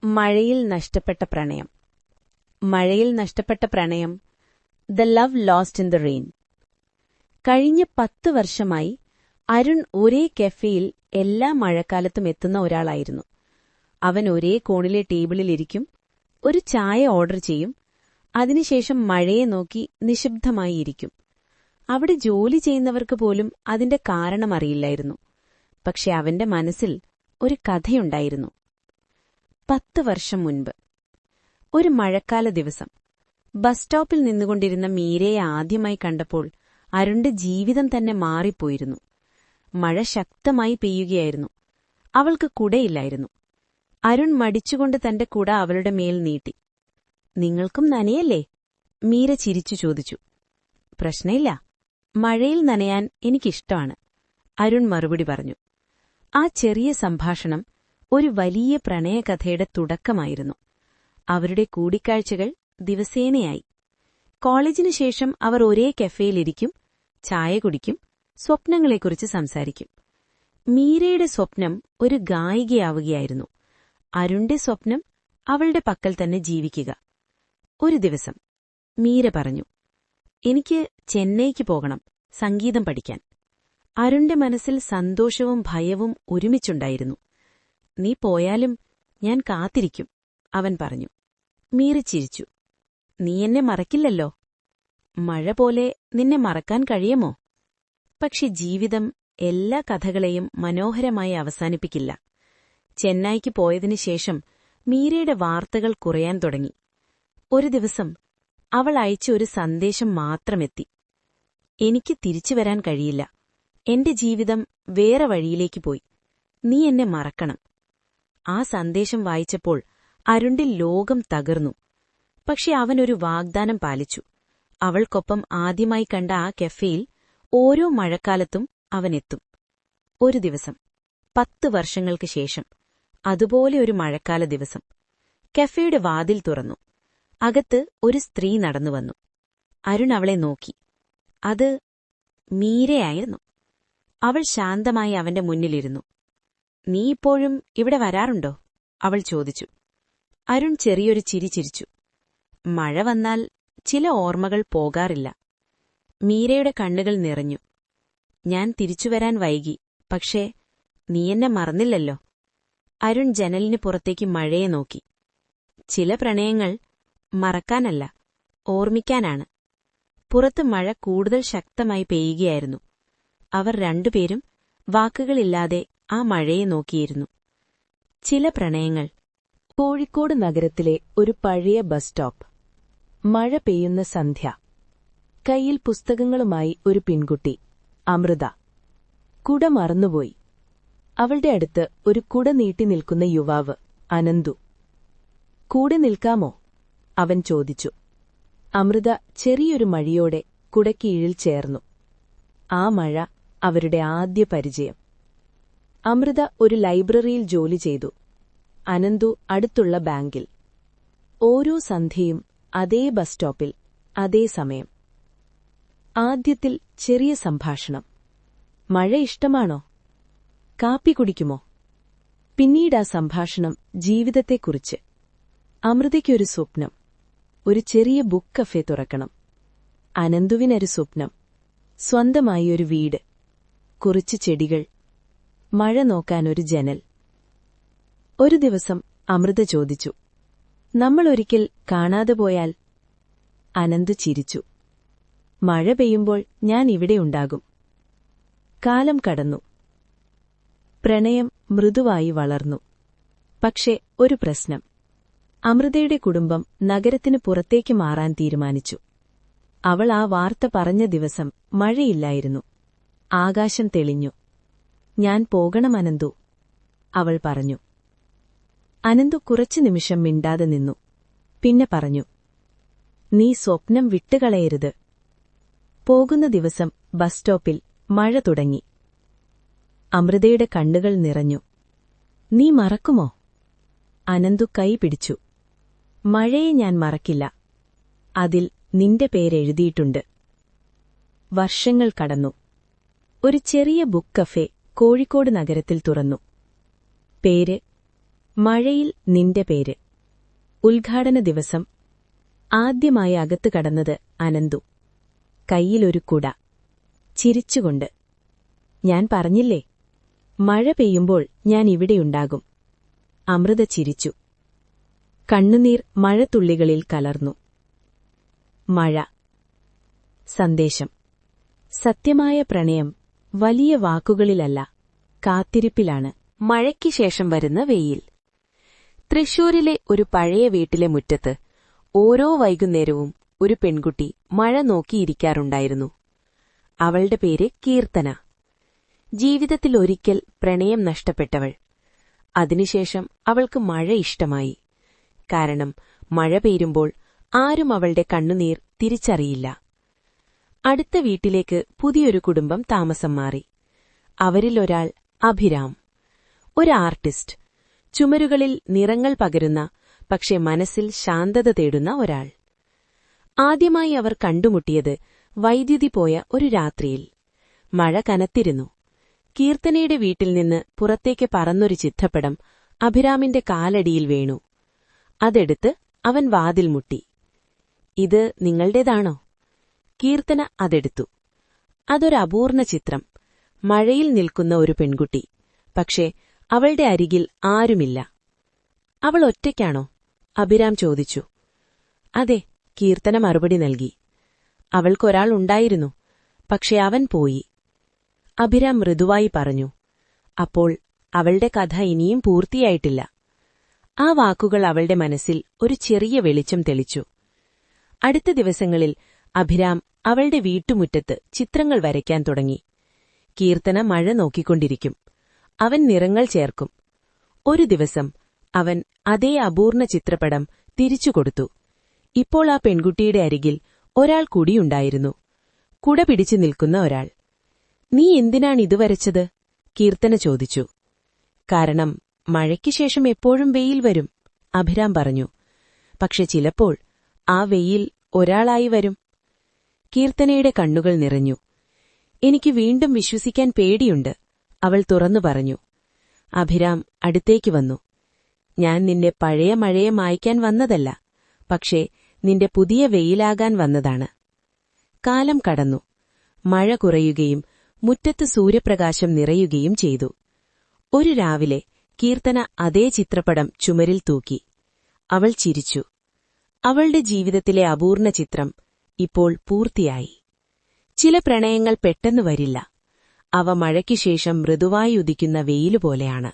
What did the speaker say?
മഴയിൽ നഷ്ടപ്പെട്ട പ്രണയം. മഴയിൽ നഷ്ടപ്പെട്ട പ്രണയം, the love lost in the rain. കഴിഞ്ഞ 10 വർഷമായി അരുൺ ഒരേ കഫേയിൽ എല്ലാ മഴക്കാലത്തും എത്തുന്ന ഒരാളായിരുന്നു. അവൻ ഒരേ കോണിലെ ടേബിളിലിരിക്കും, ഒരു ചായ ഓർഡർ ചെയ്യും, അതിനുശേഷം മഴയെ നോക്കി നിശബ്ദമായി ഇരിക്കും. അവിടെ ജോലി ചെയ്യുന്നവർക്ക് പോലും അതിന്റെ കാരണമറിയില്ലായിരുന്നു. പക്ഷെ അവന്റെ മനസ്സിൽ ഒരു കഥയുണ്ടായിരുന്നു. 10 വർഷം മുൻപ് ഒരു മഴക്കാല ദിവസം ബസ് സ്റ്റോപ്പിൽ നിന്നുകൊണ്ടിരുന്ന മീരയെ ആദ്യമായി കണ്ടപ്പോൾ അരുണിന്റെ ജീവിതം തന്നെ മാറിപ്പോയിരുന്നു. മഴ ശക്തമായി പെയ്യുകയായിരുന്നു. അവൾക്ക് കുടയില്ലായിരുന്നു. അരുൺ മടിച്ചുകൊണ്ട് തന്റെ കുട അവളുടെ മേൽ നീട്ടി. "നിങ്ങൾക്കും നനയല്ലേ?" മീര ചിരിച്ചു ചോദിച്ചു. "പ്രശ്നമില്ല, മഴയിൽ നനയാൻ എനിക്കിഷ്ടമാണ്," അരുൺ മറുപടി പറഞ്ഞു. ആ ചെറിയ സംഭാഷണം ഒരു വലിയ പ്രണയകഥയുടെ തുടക്കമായിരുന്നു. അവരുടെ കൂടിക്കാഴ്ചകൾ ദിവസേനയായി. കോളേജിനു ശേഷം അവർ ഒരേ കഫേയിലിരിക്കും, ചായ കുടിക്കും, സ്വപ്നങ്ങളെക്കുറിച്ച് സംസാരിക്കും. മീരയുടെ സ്വപ്നം ഒരു ഗായികയാവുകയായിരുന്നു. അരുണിന്റെ സ്വപ്നം അവളുടെ പക്കൽ തന്നെ ജീവിക്കുക. ഒരു ദിവസം മീര പറഞ്ഞു, "എനിക്ക് ചെന്നൈക്ക് പോകണം, സംഗീതം പഠിക്കാൻ." അരുണിന്റെ മനസ്സിൽ സന്തോഷവും ഭയവും ഒരുമിച്ചുണ്ടായിരുന്നു. "നീ പോയാലും ഞാൻ കാത്തിരിക്കും," അവൻ പറഞ്ഞു. മീര ചിരിച്ചു. "നീ എന്നെ മറക്കില്ലല്ലോ." "മഴ പോലെ നിന്നെ മറക്കാൻ കഴിയുമോ?" പക്ഷെ ജീവിതം എല്ലാ കഥകളെയും മനോഹരമായി അവസാനിപ്പിക്കില്ല. ചെന്നൈക്ക് പോയതിനു ശേഷം മീരയുടെ വാർത്തകൾ കുറയാൻ തുടങ്ങി. ഒരു ദിവസം അവൾ അയച്ച ഒരു സന്ദേശം മാത്രമെത്തി: "എനിക്ക് തിരിച്ചു വരാൻ കഴിയില്ല. എന്റെ ജീവിതം വേറെ വഴിയിലേക്ക് പോയി. നീ എന്നെ മറക്കണം." ആ സന്ദേശം വായിച്ചപ്പോൾ അരുണിന്റെ ലോകം തകർന്നു. പക്ഷെ അവനൊരു വാഗ്ദാനം പാലിച്ചു. അവൾക്കൊപ്പം ആദ്യമായി കണ്ട ആ കഫേയിൽ ഓരോ മഴക്കാലത്തും അവനെത്തും. ഒരു ദിവസം 10 വർഷങ്ങൾക്ക് ശേഷം അതുപോലെ ഒരു മഴക്കാല ദിവസം കഫേയുടെ വാതിൽ തുറന്നു. അകത്ത് ഒരു സ്ത്രീ നടന്നുവന്നു. അരുൺ അവളെ നോക്കി. അത് മീരയായിരുന്നു. അവൾ ശാന്തമായി അവന്റെ മുന്നിലിരുന്നു. "നീ ഇപ്പോഴും ഇവിടെ വരാറുണ്ടോ?" അവൾ ചോദിച്ചു. അരുൺ ചെറിയൊരു ചിരി ചിരിച്ചു. "മഴ വന്നാൽ ചില ഓർമ്മകൾ പോകാറില്ല." മീരയുടെ കണ്ണുകൾ നിറഞ്ഞു. "ഞാൻ തിരിച്ചുവരാൻ വൈകി, പക്ഷേ നീ എന്നെ മറന്നില്ലല്ലോ." അരുൺ ജനലിന് പുറത്തേക്ക് മഴയെ നോക്കി. ചില പ്രണയങ്ങൾ മറക്കാനല്ല, ഓർമ്മിക്കാനാണ്. പുറത്ത് മഴ കൂടുതൽ ശക്തമായി പെയ്യുകയായിരുന്നു. അവർ രണ്ടുപേരും വാക്കുകളില്ലാതെ ആ മഴയെ നോക്കിയിരുന്നു. ചില പ്രണയങ്ങൾ. കോഴിക്കോട് നഗരത്തിലെ ഒരു പഴയ ബസ് സ്റ്റോപ്പ്. മഴ പെയ്യുന്ന സന്ധ്യ. കയ്യിൽ പുസ്തകങ്ങളുമായി ഒരു പെൺകുട്ടി, അമൃത. കുട മറന്നുപോയി. അവളുടെ അടുത്ത് ഒരു കുട നീട്ടി നിൽക്കുന്ന യുവാവ്, അനന്തു. "കൂടെ നിൽക്കാമോ?" അവൻ ചോദിച്ചു. അമൃത ചെറിയൊരു മഴയോടെ കുടക്കീഴിൽ ചേർന്നു. ആ മഴ അവരുടെ ആദ്യ പരിചയം. അമൃത ഒരു ലൈബ്രറിയിൽ ജോലി ചെയ്തു. അനന്തു അടുത്തുള്ള ബാങ്കിൽ. ഓരോ സന്ധ്യയും അതേ ബസ് സ്റ്റോപ്പിൽ, അതേ സമയം. ആദ്യത്തിൽ ചെറിയ സംഭാഷണം. "മഴ ഇഷ്ടമാണോ? കാപ്പി കുടിക്കുമോ?" പിന്നീട് ആ സംഭാഷണം ജീവിതത്തെക്കുറിച്ച്. അമൃതയ്ക്കൊരു സ്വപ്നം, ഒരു ചെറിയ ബുക്ക് കഫേ തുറക്കണം. അനന്തുവിനൊരു സ്വപ്നം, സ്വന്തമായി ഒരു വീട്, കുറച്ച് ചെടികൾ, മഴ നോക്കാനൊരു ജനൽ. ഒരു ദിവസം അമൃത ചോദിച്ചു, "നമ്മളൊരിക്കൽ കാണാതെ പോയാൽ?" അനന്തു ചിരിച്ചു. "മഴ പെയ്യുമ്പോൾ ഞാൻ ഇവിടെയുണ്ടാകും." കാലം കടന്നു. പ്രണയം മൃദുവായി വളർന്നു. പക്ഷെ ഒരു പ്രശ്നം. അമൃതയുടെ കുടുംബം നഗരത്തിന് പുറത്തേക്ക് മാറാൻ തീരുമാനിച്ചു. അവൾ ആ വാർത്ത പറഞ്ഞ ദിവസം മഴയില്ലായിരുന്നു. ആകാശം തെളിഞ്ഞു. "ഞാൻ പോകണം അനന്തു," അവൾ പറഞ്ഞു. അനന്തു കുറച്ചു നിമിഷം മിണ്ടാതെ നിന്നു. പിന്നെ പറഞ്ഞു, "നീ സ്വപ്നം വിട്ടുകളയരുത്." പോകുന്ന ദിവസം ബസ് സ്റ്റോപ്പിൽ മഴ തുടങ്ങി. അമൃതയുടെ കണ്ണുകൾ നിറഞ്ഞു. "നീ മറക്കുമോ?" അനന്തു കൈ പിടിച്ചു. "മഴയെ ഞാൻ മറക്കില്ല. അതിൽ നിന്റെ പേരെഴുതിയിട്ടുണ്ട്." വർഷങ്ങൾ കടന്നു. ഒരു ചെറിയ ബുക്ക് കഫേ കോഴിക്കോട് നഗരത്തിൽ തുറന്നു. പേര് മഴയിൽ നിന്റെ പേര്. ഉദ്ഘാടന ദിവസം. ആദ്യമായി അകത്ത് കടന്നത് അനന്തു. കൈയിലൊരു കുട. ചിരിച്ചുകൊണ്ട്. ഞാൻ പറഞ്ഞില്ലേ, മഴ പെയ്യുമ്പോൾ ഞാൻ ഇവിടെയുണ്ടാകും. അമൃത ചിരിച്ചു. കണ്ണുനീർ മഴത്തുള്ളികളിൽ കലർന്നു. മഴ. സന്ദേശം. സത്യമായ പ്രണയം വലിയ വാക്കുകളിലല്ല, കാത്തിരിപ്പിലാണ്. മഴയ്ക്ക് ശേഷം വരുന്ന വെയിൽ. തൃശൂരിലെ ഒരു പഴയ വീട്ടിലെ മുറ്റത്ത് ഓരോ വൈകുന്നേരവും ഒരു പെൺകുട്ടി മഴ നോക്കിയിരിക്കാറുണ്ടായിരുന്നു. അവളുടെ പേര് കീർത്തന. ജീവിതത്തിലൊരിക്കൽ പ്രണയം നഷ്ടപ്പെട്ടവൾ. അതിനുശേഷം അവൾക്ക് മഴ ഇഷ്ടമായി. കാരണം മഴ പെയ്യുമ്പോൾ ആരും അവളുടെ കണ്ണുനീർ തിരിച്ചറിയില്ല. അടുത്ത വീട്ടിലേക്ക് പുതിയൊരു കുടുംബം താമസം മാറി. അവരിലൊരാൾ അഭിരാം. ഒരു ആർട്ടിസ്റ്റ്. ചുമരുകളിൽ നിറങ്ങൾ പകരുന്ന, പക്ഷെ മനസ്സിൽ ശാന്തത തേടുന്ന ഒരാൾ. ആദ്യമായി അവർ കണ്ടുമുട്ടിയത് വൈദ്യുതി പോയ ഒരു രാത്രിയിൽ. മഴ കനത്തിരുന്നു. കീർത്തനയുടെ വീട്ടിൽ നിന്ന് പുറത്തേക്ക് പറന്നൊരു ചിത്രപ്പടം അഭിരാമിന്റെ കാലടിയിൽ വീണു. അതെടുത്ത് അവൻ വാതിൽ മുട്ടി. ഇത് നിങ്ങളുടേതാണോ? കീർത്തന അതെടുത്തു. അതൊരപൂർണ ചിത്രം. മഴയിൽ നിൽക്കുന്ന ഒരു പെൺകുട്ടി. പക്ഷേ അവളുടെ അരികിൽ ആരുമില്ല. അവൾ ഒറ്റയ്ക്കാണോ? അഭിരാം ചോദിച്ചു. അതെ, കീർത്തന മറുപടി നൽകി. അവൾക്കൊരാൾ ഉണ്ടായിരുന്നു, പക്ഷെ അവൻ പോയി. അഭിരാം മൃദുവായി പറഞ്ഞു. അപ്പോൾ അവളുടെ കഥ ഇനിയും പൂർത്തിയായിട്ടില്ല. ആ വാക്കുകൾ അവളുടെ മനസ്സിൽ ഒരു ചെറിയ വെളിച്ചം തെളിച്ചു. അടുത്ത ദിവസങ്ങളിൽ അഭിരാം അവളുടെ വീട്ടുമുറ്റത്ത് ചിത്രങ്ങൾ വരയ്ക്കാൻ തുടങ്ങി. കീർത്തന മഴ നോക്കിക്കൊണ്ടിരിക്കും. അവൻ നിറങ്ങൾ ചേർക്കും. ഒരു ദിവസം അവൻ അതേ അപൂർണ ചിത്രപടം തിരിച്ചുകൊടുത്തു. ഇപ്പോൾ ആ പെൺകുട്ടിയുടെ അരികിൽ ഒരാൾ കൂടിയുണ്ടായിരുന്നു. കുട പിടിച്ചു നിൽക്കുന്ന ഒരാൾ. നീ എന്തിനാണിത് വരച്ചത്? കീർത്തന ചോദിച്ചു. കാരണം മഴയ്ക്ക് ശേഷം എപ്പോഴും വെയിൽ വരും, അഭിരാം പറഞ്ഞു. പക്ഷെ ചിലപ്പോൾ ആ വെയിൽ ഒരാളായി വരും. കീർത്തനയുടെ കണ്ണുകൾ നിറഞ്ഞു. എനിക്ക് വീണ്ടും വിശ്വസിക്കാൻ പേടിയുണ്ട്, അവൾ തുറന്നു പറഞ്ഞു. അഭിരാം അടുത്തേക്ക് വന്നു. ഞാൻ നിന്റെ പഴയ മഴയെ മായ്ക്കാൻ വന്നതല്ല, പക്ഷേ നിന്റെ പുതിയ വെയിലാകാൻ വന്നതാണ്. കാലം കടന്നു. മഴ കുറയുകയും മുറ്റത്ത് സൂര്യപ്രകാശം നിറയുകയും ചെയ്തു. ഒരു രാവിലെ കീർത്തന അതേ ചിത്രപടം ചുമരിൽ തൂക്കി. അവൾ ചിരിച്ചു. അവളുടെ ജീവിതത്തിലെ അപൂർണ ചിത്രം ഇപ്പോൾ പൂർത്തിയായി. ചില പ്രണയങ്ങൾ പെട്ടെന്ന് വരില്ല. അവ മഴയ്ക്കുശേഷം മൃദുവായി ഉദിക്കുന്ന വെയിലുപോലെയാണ്.